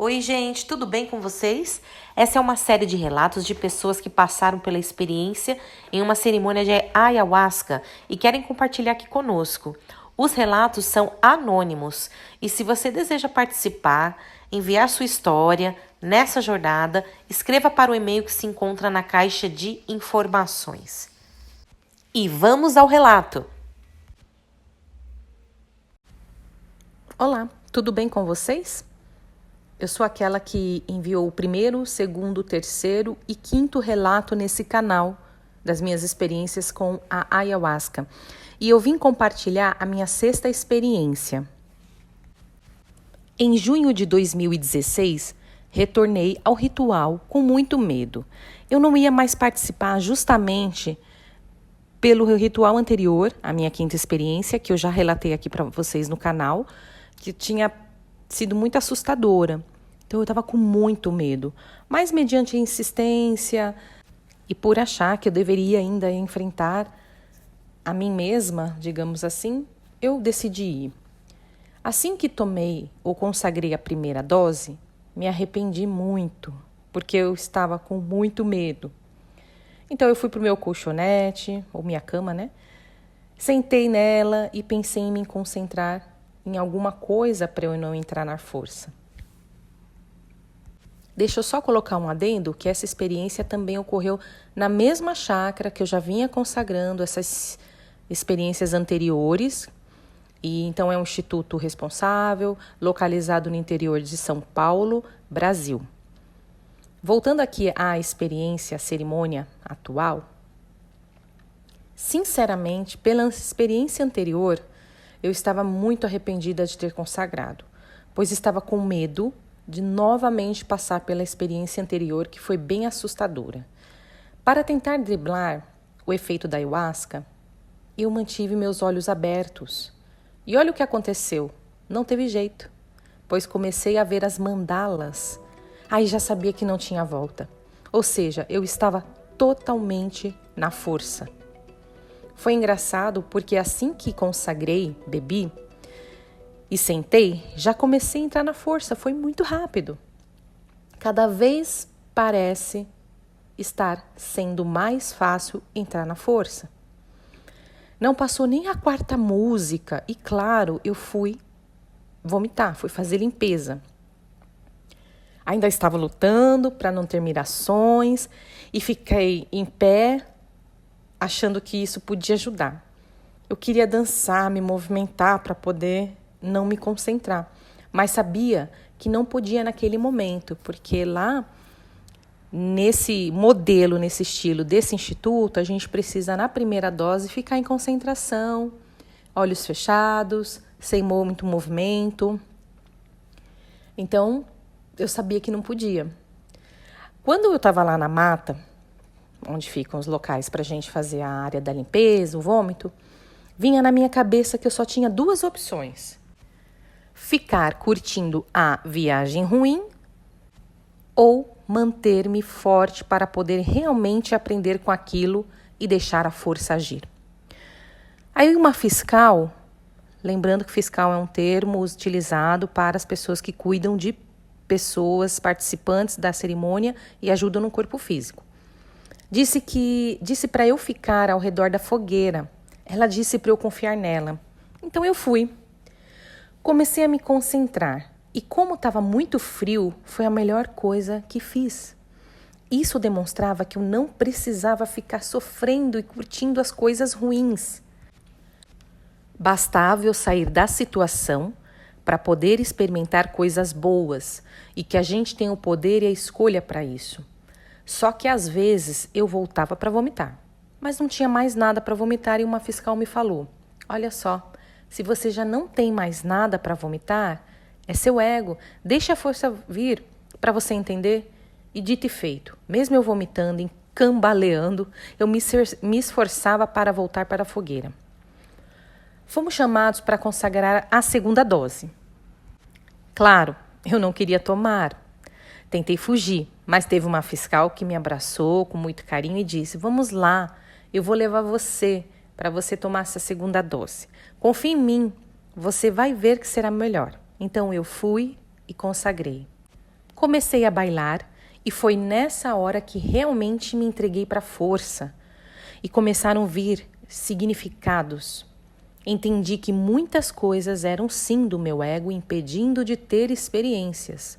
Oi, gente, tudo bem com vocês? Essa é uma série de relatos de pessoas que passaram pela experiência em uma cerimônia de ayahuasca e querem compartilhar aqui conosco. Os relatos são anônimos e se você deseja participar, enviar sua história nessa jornada, escreva para o e-mail que se encontra na caixa de informações. E vamos ao relato! Olá, tudo bem com vocês? Eu sou aquela que enviou o primeiro, segundo, terceiro e quinto relato nesse canal das minhas experiências com a ayahuasca. E eu vim compartilhar a minha sexta experiência. Em junho de 2016, retornei ao ritual com muito medo. Eu não ia mais participar justamente pelo ritual anterior, a minha quinta experiência, que eu já relatei aqui para vocês no canal, que tinha sido muito assustadora. Então eu estava com muito medo. Mas mediante a insistência e por achar que eu deveria ainda enfrentar a mim mesma, digamos assim, eu decidi ir. Assim que tomei ou consagrei a primeira dose, me arrependi muito, porque eu estava com muito medo. Então eu fui para o meu colchonete, ou minha cama, né? Sentei nela e pensei em me concentrar em alguma coisa para eu não entrar na força. Deixa eu só colocar um adendo que essa experiência também ocorreu na mesma chácara que eu já vinha consagrando essas experiências anteriores. E então é um instituto responsável, localizado no interior de São Paulo, Brasil. Voltando aqui à experiência, à cerimônia atual, sinceramente, pela experiência anterior, eu estava muito arrependida de ter consagrado, pois estava com medo de novamente passar pela experiência anterior, que foi bem assustadora. Para tentar driblar o efeito da ayahuasca, eu mantive meus olhos abertos. E olha o que aconteceu, não teve jeito, pois comecei a ver as mandalas. Aí já sabia que não tinha volta, ou seja, eu estava totalmente na força. Foi engraçado porque assim que consagrei, bebi e sentei, já comecei a entrar na força, foi muito rápido. Cada vez parece estar sendo mais fácil entrar na força. Não passou nem a quarta música e, claro, eu fui vomitar, fui fazer limpeza. Ainda estava lutando para não ter mirações e fiquei em pé, achando que isso podia ajudar. Eu queria dançar, me movimentar para poder não me concentrar, mas sabia que não podia naquele momento, porque lá, nesse modelo, nesse estilo desse instituto, a gente precisa, na primeira dose, ficar em concentração, olhos fechados, sem muito movimento. Então, eu sabia que não podia. Quando eu estava lá na mata, onde ficam os locais para a gente fazer a área da limpeza, o vômito, vinha na minha cabeça que eu só tinha duas opções: ficar curtindo a viagem ruim ou manter-me forte para poder realmente aprender com aquilo e deixar a força agir. Aí uma fiscal, lembrando que fiscal é um termo utilizado para as pessoas que cuidam de pessoas participantes da cerimônia e ajudam no corpo físico. Disse para eu ficar ao redor da fogueira. Ela disse para eu confiar nela. Então eu fui. Comecei a me concentrar e como estava muito frio, foi a melhor coisa que fiz. Isso demonstrava que eu não precisava ficar sofrendo e curtindo as coisas ruins. Bastava eu sair da situação para poder experimentar coisas boas e que a gente tem o poder e a escolha para isso. Só que às vezes eu voltava para vomitar, mas não tinha mais nada para vomitar e uma fiscal me falou: olha só, se você já não tem mais nada para vomitar, é seu ego, deixa a força vir para você entender. E dito e feito, mesmo eu vomitando, cambaleando, eu me esforçava para voltar para a fogueira. Fomos chamados para consagrar a segunda dose. Claro, eu não queria tomar. Tentei fugir, mas teve uma fiscal que me abraçou com muito carinho e disse: vamos lá, eu vou levar você para você tomar essa segunda dose. Confie em mim, você vai ver que será melhor. Então eu fui e consagrei. Comecei a bailar e foi nessa hora que realmente me entreguei para a força e começaram a vir significados. Entendi que muitas coisas eram sim do meu ego impedindo de ter experiências.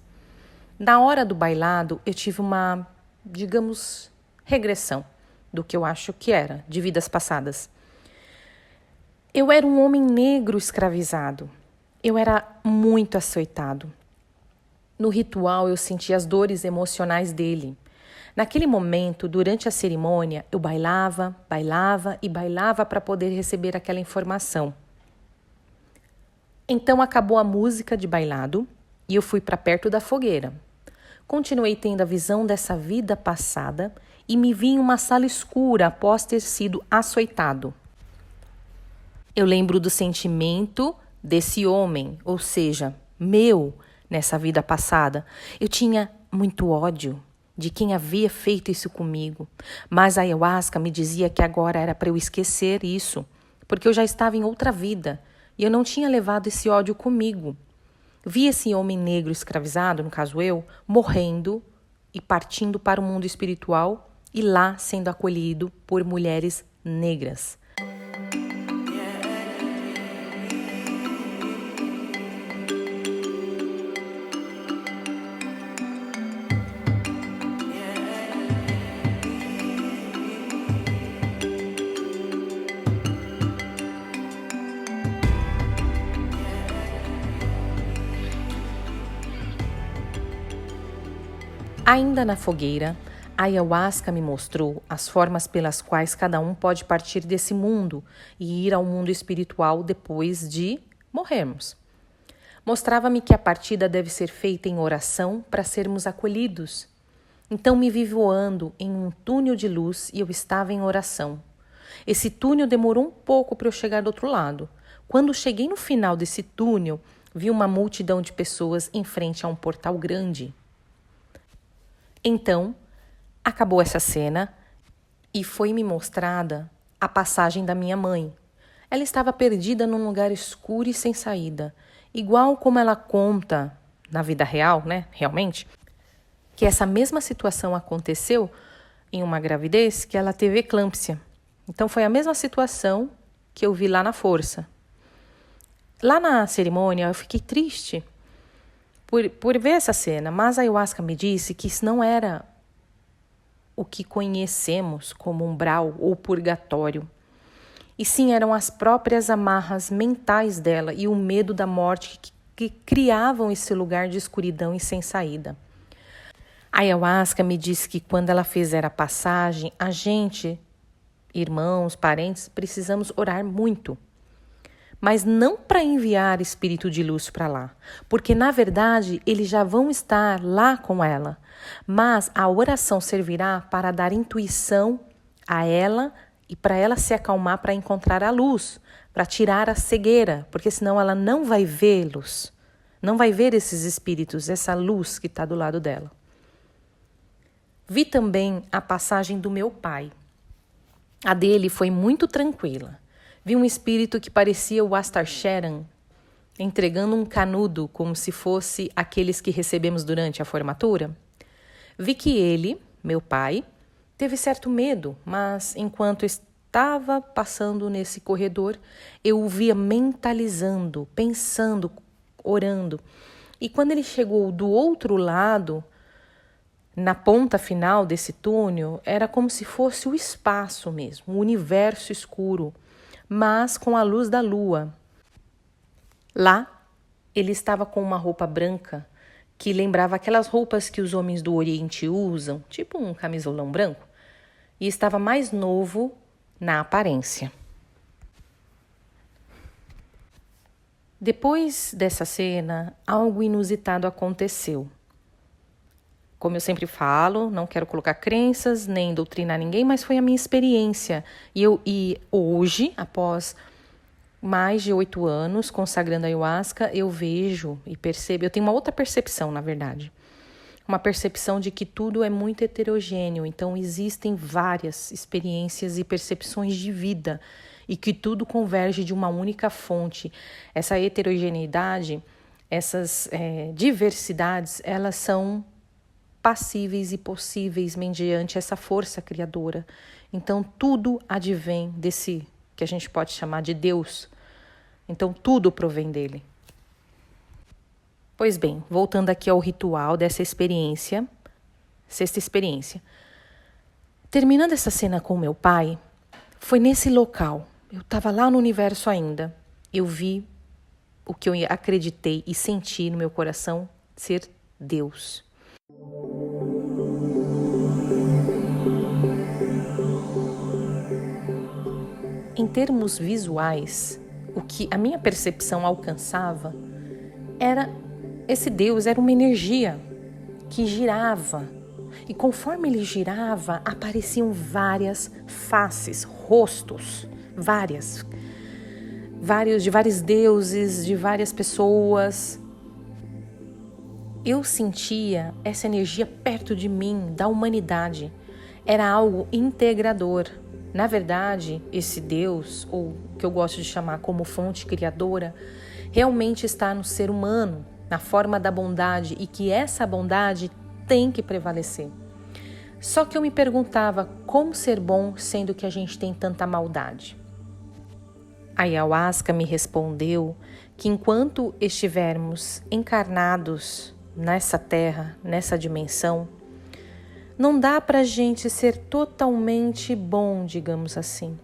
Na hora do bailado, eu tive uma, digamos, regressão do que eu acho que era, de vidas passadas. Eu era um homem negro escravizado. Eu era muito açoitado. No ritual, eu senti as dores emocionais dele. Naquele momento, durante a cerimônia, eu bailava, bailava e bailava para poder receber aquela informação. Então acabou a música de bailado e eu fui para perto da fogueira. Continuei tendo a visão dessa vida passada e me vi em uma sala escura após ter sido açoitado. Eu lembro do sentimento desse homem, ou seja, meu, nessa vida passada. Eu tinha muito ódio de quem havia feito isso comigo, mas a ayahuasca me dizia que agora era para eu esquecer isso, porque eu já estava em outra vida e eu não tinha levado esse ódio comigo. Vi esse homem negro escravizado, no caso eu, morrendo e partindo para o mundo espiritual e lá sendo acolhido por mulheres negras. Ainda na fogueira, a ayahuasca me mostrou as formas pelas quais cada um pode partir desse mundo e ir ao mundo espiritual depois de morrermos. Mostrava-me que a partida deve ser feita em oração para sermos acolhidos. Então me vi voando em um túnel de luz e eu estava em oração. Esse túnel demorou um pouco para eu chegar do outro lado. Quando cheguei no final desse túnel, vi uma multidão de pessoas em frente a um portal grande. Então, acabou essa cena e foi-me mostrada a passagem da minha mãe. Ela estava perdida num lugar escuro e sem saída, igual como ela conta na vida real, né? Realmente, que essa mesma situação aconteceu em uma gravidez que ela teve eclâmpsia. Então, foi a mesma situação que eu vi lá na força. Lá na cerimônia, eu fiquei triste por ver essa cena, mas a ayahuasca me disse que isso não era o que conhecemos como umbral ou purgatório, e sim eram as próprias amarras mentais dela e o medo da morte que criavam esse lugar de escuridão e sem saída. A ayahuasca me disse que quando ela fizer a passagem, a gente, irmãos, parentes, precisamos orar muito. Mas não para enviar espírito de luz para lá, porque na verdade eles já vão estar lá com ela, mas a oração servirá para dar intuição a ela e para ela se acalmar para encontrar a luz, para tirar a cegueira, porque senão ela não vai vê-los, não vai ver esses espíritos, essa luz que está do lado dela. Vi também a passagem do meu pai. A dele foi muito tranquila. Vi um espírito que parecia o Astar Sheran, entregando um canudo como se fosse aqueles que recebemos durante a formatura. Vi que ele, meu pai, teve certo medo, mas enquanto estava passando nesse corredor, eu o via mentalizando, pensando, orando. E quando ele chegou do outro lado, na ponta final desse túnel, era como se fosse o espaço mesmo, o universo escuro, mas com a luz da lua. Lá, ele estava com uma roupa branca que lembrava aquelas roupas que os homens do Oriente usam, tipo um camisolão branco, e estava mais novo na aparência. Depois dessa cena, algo inusitado aconteceu. Como eu sempre falo, não quero colocar crenças nem doutrinar ninguém, mas foi a minha experiência. E hoje, após mais de 8 anos consagrando a ayahuasca, eu vejo e percebo, eu tenho uma outra percepção, na verdade. Uma percepção de que tudo é muito heterogêneo, então existem várias experiências e percepções de vida e que tudo converge de uma única fonte. Essa heterogeneidade essas diversidades, elas são passíveis e possíveis mediante essa força criadora. Então, tudo advém desse que a gente pode chamar de Deus. Então, tudo provém dele. Pois bem, voltando aqui ao ritual dessa experiência, sexta experiência. Terminando essa cena com meu pai, foi nesse local. Eu estava lá no universo ainda. Eu vi o que eu acreditei e senti no meu coração ser Deus. Em termos visuais, o que a minha percepção alcançava era esse Deus, era uma energia que girava. E conforme ele girava, apareciam várias faces, rostos, de vários deuses, de várias pessoas. Eu sentia essa energia perto de mim, da humanidade. Era algo integrador. Na verdade, esse Deus, ou que eu gosto de chamar como fonte criadora, realmente está no ser humano, na forma da bondade, e que essa bondade tem que prevalecer. Só que eu me perguntava como ser bom sendo que a gente tem tanta maldade. A ayahuasca me respondeu que enquanto estivermos encarnados nessa terra, nessa dimensão, não dá pra gente ser totalmente bom, digamos assim.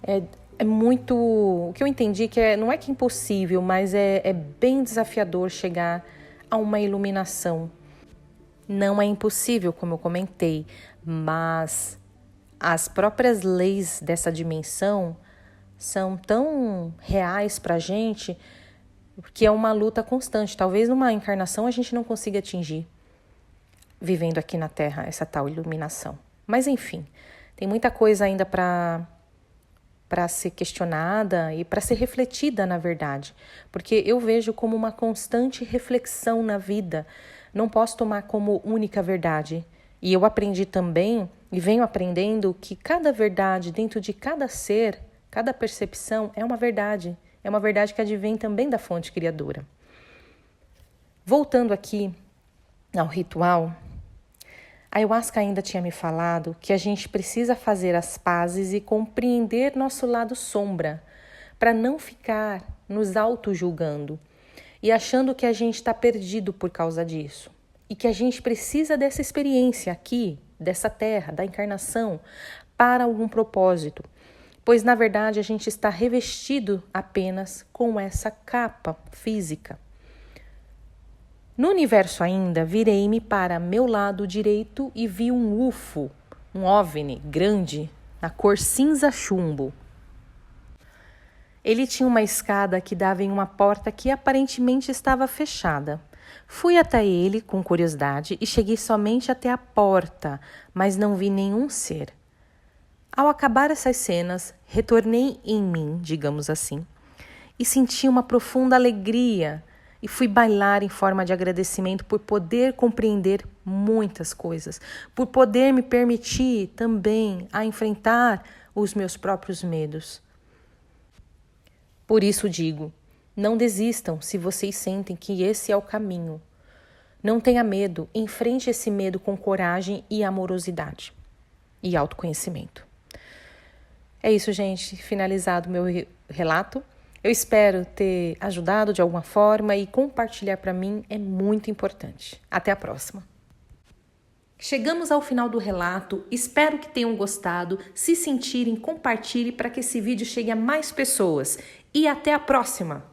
É muito... O que eu entendi que não é que é impossível, mas é bem desafiador chegar a uma iluminação. Não é impossível, como eu comentei, mas as próprias leis dessa dimensão são tão reais pra gente que é uma luta constante. Talvez numa encarnação a gente não consiga atingir, vivendo aqui na Terra, essa tal iluminação. Mas enfim, tem muita coisa ainda para ser questionada e para ser refletida, na verdade. Porque eu vejo como uma constante reflexão na vida. Não posso tomar como única verdade. E eu aprendi também, e venho aprendendo, que cada verdade dentro de cada ser, cada percepção é uma verdade. É uma verdade que advém também da fonte criadora. Voltando aqui ao ritual, a ayahuasca ainda tinha me falado que a gente precisa fazer as pazes e compreender nosso lado sombra, para não ficar nos auto-julgando e achando que a gente está perdido por causa disso. E que a gente precisa dessa experiência aqui, dessa terra, da encarnação, para algum propósito. Pois, na verdade, a gente está revestido apenas com essa capa física. No universo ainda, virei-me para meu lado direito e vi um UFO, um OVNI grande, na cor cinza chumbo. Ele tinha uma escada que dava em uma porta que aparentemente estava fechada. Fui até ele com curiosidade e cheguei somente até a porta, mas não vi nenhum ser. Ao acabar essas cenas, retornei em mim, digamos assim, e senti uma profunda alegria e fui bailar em forma de agradecimento por poder compreender muitas coisas, por poder me permitir também a enfrentar os meus próprios medos. Por isso digo, não desistam se vocês sentem que esse é o caminho. Não tenha medo, enfrente esse medo com coragem e amorosidade e autoconhecimento. É isso, gente. Finalizado o meu relato. Eu espero ter ajudado de alguma forma e compartilhar para mim é muito importante. Até a próxima. Chegamos ao final do relato. Espero que tenham gostado. Se sentirem, compartilhe para que esse vídeo chegue a mais pessoas. E até a próxima!